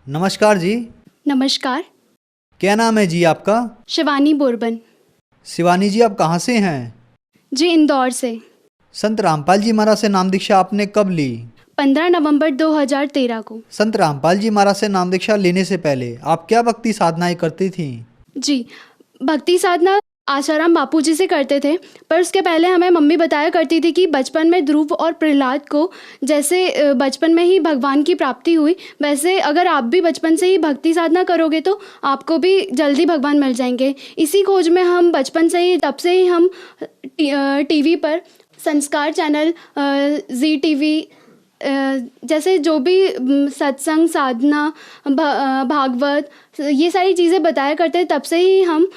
नमस्कार जी। नमस्कार। क्या नाम है जी आपका? शिवानी बोरबन। शिवानी जी, आप कहाँ से हैं? जी, इंदौर से। संत रामपाल जी महाराज से नाम दीक्षा आपने कब ली? 15 नवंबर 2013 को। संत रामपाल जी महाराज से नाम दीक्षा लेने से पहले आप क्या भक्ति साधनाएं करती थी? जी, भक्ति साधना आसाराम बापू जी से करते थे, पर उसके पहले हमें मम्मी बताया करती थी कि बचपन में ध्रुव और प्रहलाद को जैसे बचपन में ही भगवान की प्राप्ति हुई, वैसे अगर आप भी बचपन से ही भक्ति साधना करोगे तो आपको भी जल्दी भगवान मिल जाएंगे। इसी खोज में हम बचपन से ही, तब से ही हम टीवी पर संस्कार चैनल, जी टीवी जैसे जो भी सत्संग, साधना, भागवत, ये सारी चीज़ें बताया करते हैं। तब से ही हम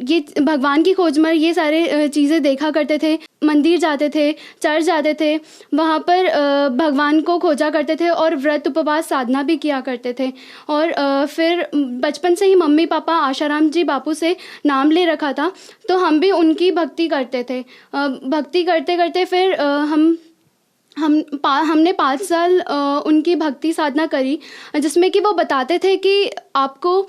ये भगवान की खोज में ये सारे चीज़ें देखा करते थे। मंदिर जाते थे, चर्च जाते थे, वहाँ पर भगवान को खोजा करते थे और व्रत उपवास साधना भी किया करते थे। और फिर बचपन से ही मम्मी पापा आशाराम जी बापू से नाम ले रखा था, तो हम भी उनकी भक्ति करते थे। भक्ति करते करते फिर हमने 5 साल उनकी भक्ति साधना करी, जिसमें कि वो बताते थे कि आपको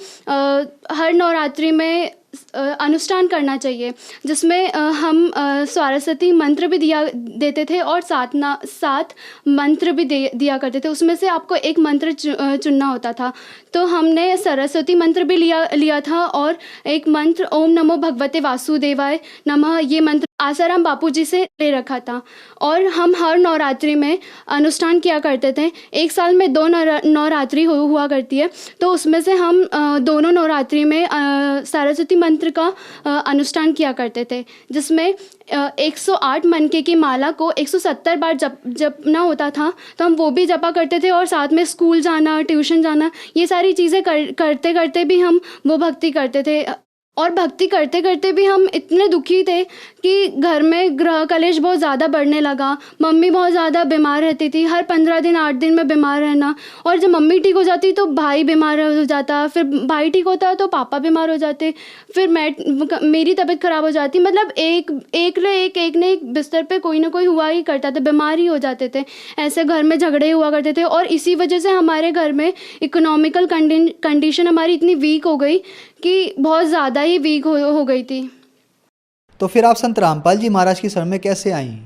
हर नवरात्रि में अनुष्ठान करना चाहिए, जिसमें हम सरस्वती मंत्र भी देते थे और 7 मंत्र भी दिया करते थे। उसमें से आपको एक मंत्र चुनना होता था। तो हमने सरस्वती मंत्र भी लिया था और एक मंत्र ओम नमो भगवते वासुदेवाय नमः, ये मंत्र आसाराम बापू जी से ले रखा था। और हम हर नवरात्रि में अनुष्ठान किया करते थे। एक साल में 2 नवरात्रि हुआ करती है, तो उसमें से हम दोनों नवरात्रि में सरस्वती मंत्र का अनुष्ठान किया करते थे, जिसमें 108 मनके की माला को 170 बार जपना होता था। तो हम वो भी जपा करते थे और साथ में स्कूल जाना, ट्यूशन जाना, ये सारी चीज़ें करते करते भी हम वो भक्ति करते थे। और भक्ति करते करते भी हम इतने दुखी थे कि घर में गृह कलेश बहुत ज़्यादा बढ़ने लगा। मम्मी बहुत ज़्यादा बीमार रहती थी, हर 15 दिन 8 दिन में बीमार रहना। और जब मम्मी ठीक हो जाती तो भाई बीमार हो जाता, फिर भाई ठीक होता तो पापा बीमार हो जाते, फिर मेरी तबीयत ख़राब हो जाती। मतलब एक ने एक बिस्तर पे कोई ना कोई हुआ ही करता था, बीमार ही हो जाते थे। ऐसे घर में झगड़े हुआ करते थे और इसी वजह से हमारे घर में इकोनॉमिकल कंडीशन हमारी इतनी वीक हो गई कि बहुत ज़्यादा ही वीक हो गई थी। तो फिर आप संत रामपाल जी महाराज की शरण में कैसे आईं?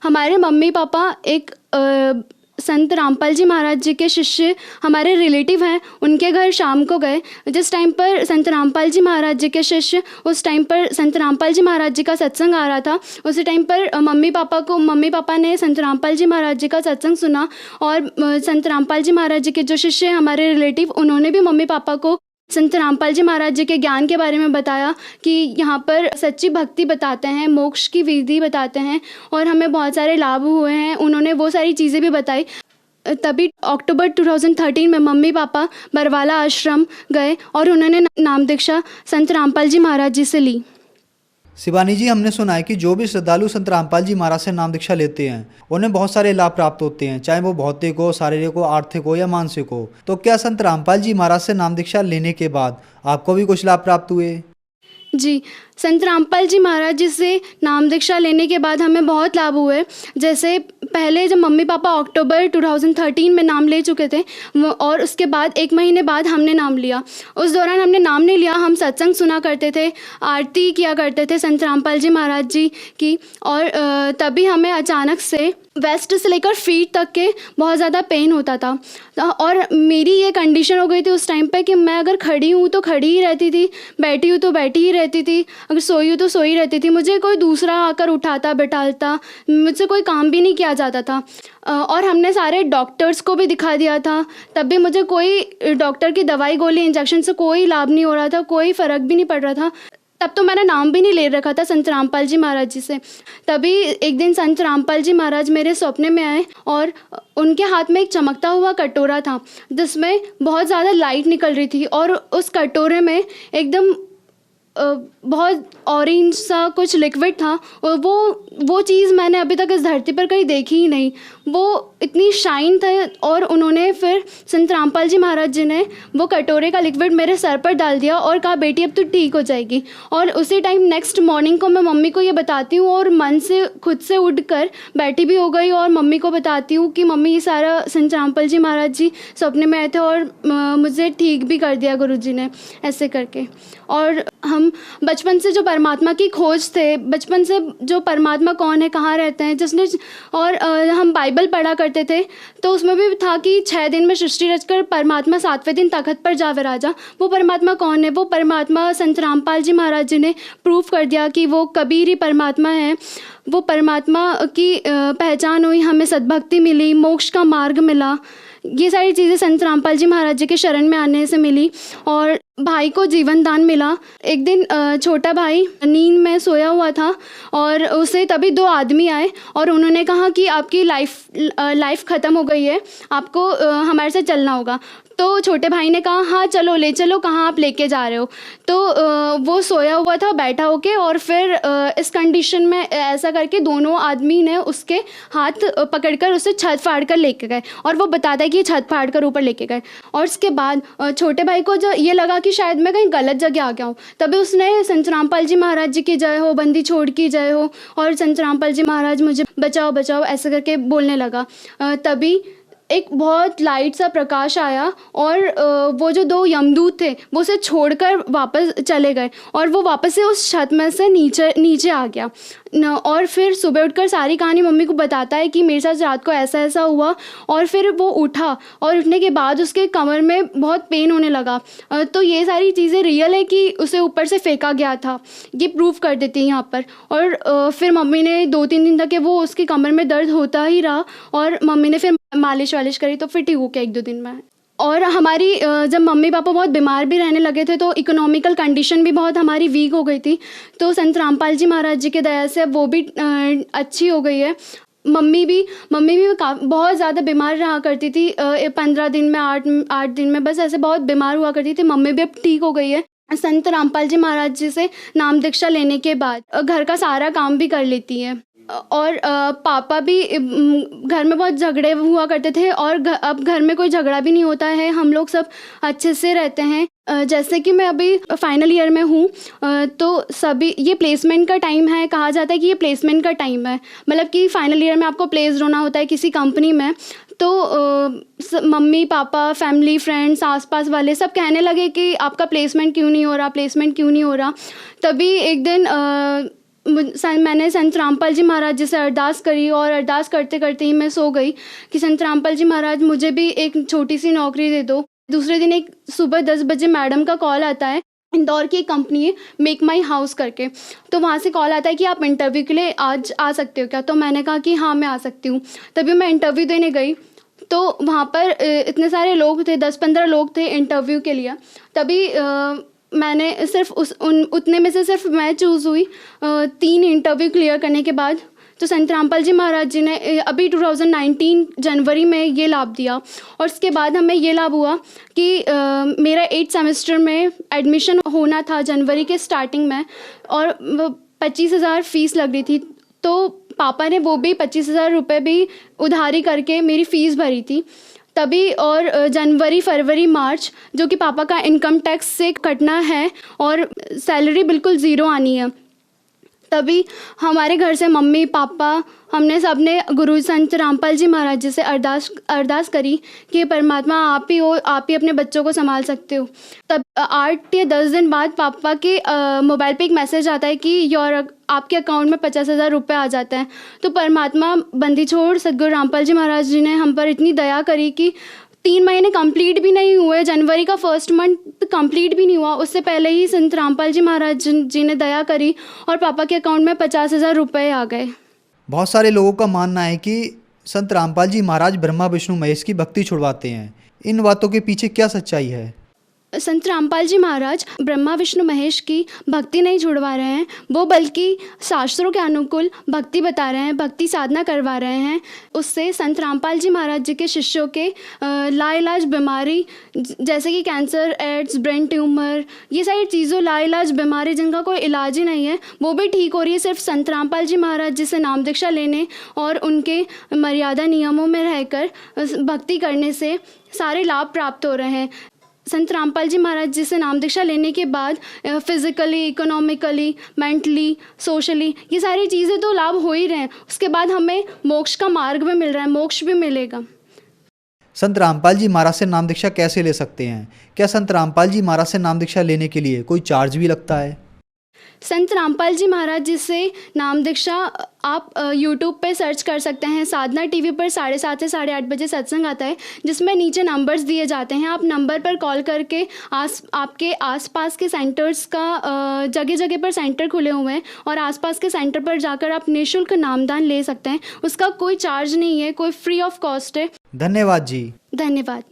हमारे मम्मी पापा एक संत रामपाल जी महाराज जी के शिष्य हमारे रिलेटिव हैं, उनके घर शाम को गए। जिस टाइम पर संत रामपाल जी महाराज जी के शिष्य, उस टाइम पर संत रामपाल जी महाराज जी का सत्संग आ रहा था। उसी टाइम पर मम्मी पापा ने संत रामपाल जी महाराज जी का सत्संग सुना और संत रामपाल जी महाराज जी के जो शिष्य हैं हमारे रिलेटिव, उन्होंने भी मम्मी पापा को संत रामपाल जी महाराज जी के ज्ञान के बारे में बताया कि यहाँ पर सच्ची भक्ति बताते हैं, मोक्ष की विधि बताते हैं और हमें बहुत सारे लाभ हुए हैं। उन्होंने वो सारी चीज़ें भी बताई। तभी अक्टूबर 2013 में मम्मी पापा बरवाला आश्रम गए और उन्होंने नाम दीक्षा संत रामपाल जी महाराज जी से ली। शिवानी जी, हमने सुना है कि जो भी श्रद्धालु संत रामपाल जी महाराज से नाम दीक्षा लेते हैं उन्हें बहुत सारे लाभ प्राप्त होते हैं, चाहे वो भौतिक हो, शारीरिक हो, आर्थिक हो या मानसिक हो। तो क्या संत रामपाल जी महाराज से नाम दीक्षा लेने के बाद आपको भी कुछ लाभ प्राप्त हुए? जी, संत रामपाल जी महाराज जी से नाम दीक्षा लेने के बाद हमें बहुत लाभ हुए। जैसे पहले जब मम्मी पापा अक्टूबर 2013 में नाम ले चुके थे और उसके बाद 1 महीने बाद हमने नाम लिया। उस दौरान हमने नाम नहीं लिया, हम सत्संग सुना करते थे, आरती किया करते थे संत रामपाल जी महाराज जी की। और तभी हमें अचानक से वेस्ट से लेकर फीट तक के बहुत ज़्यादा पेन होता था। और मेरी ये कंडीशन हो गई थी उस टाइम पे कि मैं अगर खड़ी हूँ तो खड़ी ही रहती थी, बैठी हूँ तो बैठी ही रहती थी, अगर सोई हूँ तो सोई रहती थी। मुझे कोई दूसरा आकर उठाता बैठाता, मुझसे कोई काम भी नहीं किया जाता था। और हमने सारे डॉक्टर्स को भी दिखा दिया था, तब भी मुझे कोई डॉक्टर की दवाई गोली इंजेक्शन से कोई लाभ नहीं हो रहा था, कोई फ़र्क भी नहीं पड़ रहा था। तब तो मैंने नाम भी नहीं ले रखा था संत रामपाल जी महाराज जी से। तभी एक दिन संत रामपाल जी महाराज मेरे सपने में आए और उनके हाथ में एक चमकता हुआ कटोरा था जिसमें बहुत ज़्यादा लाइट निकल रही थी और उस कटोरे में एकदम बहुत ऑरेंज सा कुछ लिक्विड था, और वो चीज़ मैंने अभी तक इस धरती पर कहीं देखी ही नहीं। वो इतनी शाइन था, और उन्होंने फिर संत रामपाल जी महाराज जी ने वो कटोरे का लिक्विड मेरे सर पर डाल दिया और कहा, बेटी अब तो ठीक हो जाएगी। और उसी टाइम नेक्स्ट मॉर्निंग को मैं मम्मी को ये बताती हूँ, और मन से खुद से उठकर बैठी भी हो गई और मम्मी को बताती हूँ कि मम्मी ये सारा संत रामपाल जी महाराज जी सपने में आए थे और मुझे ठीक भी कर दिया गुरुजी ने, ऐसे करके। और हम बचपन से जो परमात्मा की खोज थे, बचपन से जो परमात्मा कौन है, कहाँ रहते हैं, जिसने, और हम बाइबल पढ़ा करते थे, तो उसमें भी था कि 6 दिन में सृष्टि रचकर परमात्मा 7वें दिन तखत पर जा विराजा। वो परमात्मा कौन है? वो परमात्मा संत रामपाल जी महाराज जी ने प्रूव कर दिया कि वो कबीर ही परमात्मा है। वो परमात्मा की पहचान हुई, हमें सद्भक्ति मिली, मोक्ष का मार्ग मिला। ये सारी चीज़ें संत रामपाल जी महाराज जी के शरण में आने से मिली। और भाई को जीवन दान मिला। एक दिन छोटा भाई नींद में सोया हुआ था, और उसे तभी 2 आदमी आए और उन्होंने कहा कि आपकी लाइफ ख़त्म हो गई है, आपको हमारे साथ चलना होगा। तो छोटे भाई ने कहा, हाँ चलो, ले चलो, कहाँ आप लेके जा रहे हो? तो वो सोया हुआ था बैठा होके, और फिर इस कंडीशन में ऐसा करके दोनों आदमी ने उसके हाथ पकड़कर उसे छत फाड़ कर लेके गए, और वो बताता है कि छत फाड़ कर ऊपर लेके गए। और उसके बाद छोटे भाई को जो ये लगा कि शायद मैं कहीं गलत जगह आ गया हूँ, तभी उसने संत रामपाल जी महाराज जी की जय हो, बंदी छोड़ की जय हो, और संत रामपाल जी महाराज मुझे बचाओ बचाओ ऐसे करके बोलने लगा। तभी एक बहुत लाइट सा प्रकाश आया, और वो जो 2 यमदूत थे वो उसे छोड़कर वापस चले गए, और वो वापस से उस छत में से नीचे आ गया। और फिर सुबह उठकर सारी कहानी मम्मी को बताता है कि मेरे साथ रात को ऐसा ऐसा हुआ। और फिर वो उठा, और उठने के बाद उसके कमर में बहुत पेन होने लगा। तो ये सारी चीज़ें रियल है कि उसे ऊपर से फेंका गया था, ये प्रूव कर देती है यहाँ पर। और फिर मम्मी ने 2-3 दिन तक वो उसकी कमर में दर्द होता ही रहा, और मम्मी ने फिर मालिश वालिश करी तो फिर ठीक हो गया 1-2 दिन में। और हमारी जब मम्मी पापा बहुत बीमार भी रहने लगे थे, तो इकोनॉमिकल कंडीशन भी बहुत हमारी वीक हो गई थी, तो संत रामपाल जी महाराज जी के दया से वो भी अच्छी हो गई है। मम्मी भी बहुत ज़्यादा बीमार रहा करती थी, 15 दिन में 8 दिन में बस ऐसे बहुत बीमार हुआ करती थी। मम्मी भी अब ठीक हो गई है संत रामपाल जी महाराज जी से नाम दीक्षा लेने के बाद। घर का सारा काम भी कर लेती है। और पापा भी घर में बहुत झगड़े हुआ करते थे, और अब घर में कोई झगड़ा भी नहीं होता है, हम लोग सब अच्छे से रहते हैं। जैसे कि मैं अभी फाइनल ईयर में हूँ, तो सभी ये प्लेसमेंट का टाइम है, कहा जाता है कि ये प्लेसमेंट का टाइम है, मतलब कि फाइनल ईयर में आपको प्लेस्ड होना होता है किसी कंपनी में। तो मम्मी पापा, फैमिली, फ्रेंड्स, आसपास वाले सब कहने लगे कि आपका प्लेसमेंट क्यों नहीं हो रहा। तभी एक दिन मैंने संत रामपाल जी महाराज जी से अरदास करी, और अरदास करते करते ही मैं सो गई कि संत रामपाल जी महाराज मुझे भी एक छोटी सी नौकरी दे दो। दूसरे दिन एक सुबह 10 बजे मैडम का कॉल आता है, इंदौर की एक कंपनी है मेक माई हाउस करके, तो वहाँ से कॉल आता है कि आप इंटरव्यू के लिए आज आ सकते हो क्या? तो मैंने कहा कि हाँ मैं आ सकती हूँ। तभी मैं इंटरव्यू देने गई, तो वहाँ पर इतने सारे लोग थे, 10-15 लोग थे इंटरव्यू के लिए। तभी मैंने सिर्फ उतने में से सिर्फ मैं चूज़ हुई 3 इंटरव्यू क्लियर करने के बाद। तो संत रामपाल जी महाराज जी ने अभी 2019 जनवरी में ये लाभ दिया, और उसके बाद हमें ये लाभ हुआ कि मेरा 8th सेमेस्टर में एडमिशन होना था जनवरी के स्टार्टिंग में, और 25,000 फ़ीस लग रही थी। तो पापा ने वो भी 25,000 रुपये भी उधारी करके मेरी फ़ीस भरी थी तभी। और जनवरी, फरवरी, मार्च जो कि पापा का इनकम टैक्स से कटना है, और सैलरी बिल्कुल ज़ीरो आनी है। तभी हमारे घर से मम्मी पापा हमने सबने गुरु संत रामपाल जी महाराज जी से अरदास करी कि परमात्मा आप ही हो, आप ही अपने बच्चों को संभाल सकते हो। तब 8 या 10 दिन बाद पापा के मोबाइल पे एक मैसेज आता है कि आपके अकाउंट में 50,000 रुपये आ जाते हैं। तो परमात्मा बंदी छोड़ सदगुरु रामपाल जी महाराज जी ने हम पर इतनी दया करी कि 3 महीने कंप्लीट भी नहीं हुए, जनवरी का 1st मंथ कंप्लीट भी नहीं हुआ, उससे पहले ही संत रामपाल जी महाराज जी ने दया करी और पापा के अकाउंट में 50,000 रुपये आ गए। बहुत सारे लोगों का मानना है कि संत रामपाल जी महाराज ब्रह्मा विष्णु महेश की भक्ति छुड़वाते हैं। इन बातों के पीछे क्या सच्चाई है? संत रामपाल जी महाराज ब्रह्मा विष्णु महेश की भक्ति नहीं छुड़वा रहे हैं, वो बल्कि शास्त्रों के अनुकूल भक्ति बता रहे हैं, भक्ति साधना करवा रहे हैं। उससे संत रामपाल जी महाराज जी के शिष्यों के लाइलाज बीमारी जैसे कि कैंसर, एड्स, ब्रेन ट्यूमर, ये सारी चीज़ों लाइलाज बीमारी जिनका कोई इलाज ही नहीं है, वो भी ठीक हो रही है सिर्फ संत रामपाल जी महाराज जी से नाम दीक्षा लेने और उनके मर्यादा नियमों में रहकर भक्ति करने से सारे लाभ प्राप्त हो रहे हैं। संत रामपाल जी महाराज जी से नाम दीक्षा लेने के बाद फिज़िकली, इकोनॉमिकली, मेंटली, सोशली ये सारी चीज़ें तो लाभ हो ही रहे हैं, उसके बाद हमें मोक्ष का मार्ग भी मिल रहा है, मोक्ष भी मिलेगा। संत रामपाल जी महाराज से नाम दीक्षा कैसे ले सकते हैं? क्या संत रामपाल जी महाराज से नाम दीक्षा लेने के लिए कोई चार्ज भी लगता है? संत रामपाल जी महाराज जी से नाम दीक्षा आप यूट्यूब पे सर्च कर सकते हैं। साधना टीवी पर 7:30 से 8:30 बजे सत्संग आता है, जिसमें नीचे नंबर्स दिए जाते हैं। आप नंबर पर कॉल करके आपके आसपास के सेंटर्स का जगह जगह पर सेंटर खुले हुए हैं और आसपास के सेंटर पर जाकर आप निःशुल्क नामदान ले सकते हैं। उसका कोई चार्ज नहीं है, कोई फ्री ऑफ कॉस्ट है। धन्यवाद जी। धन्यवाद।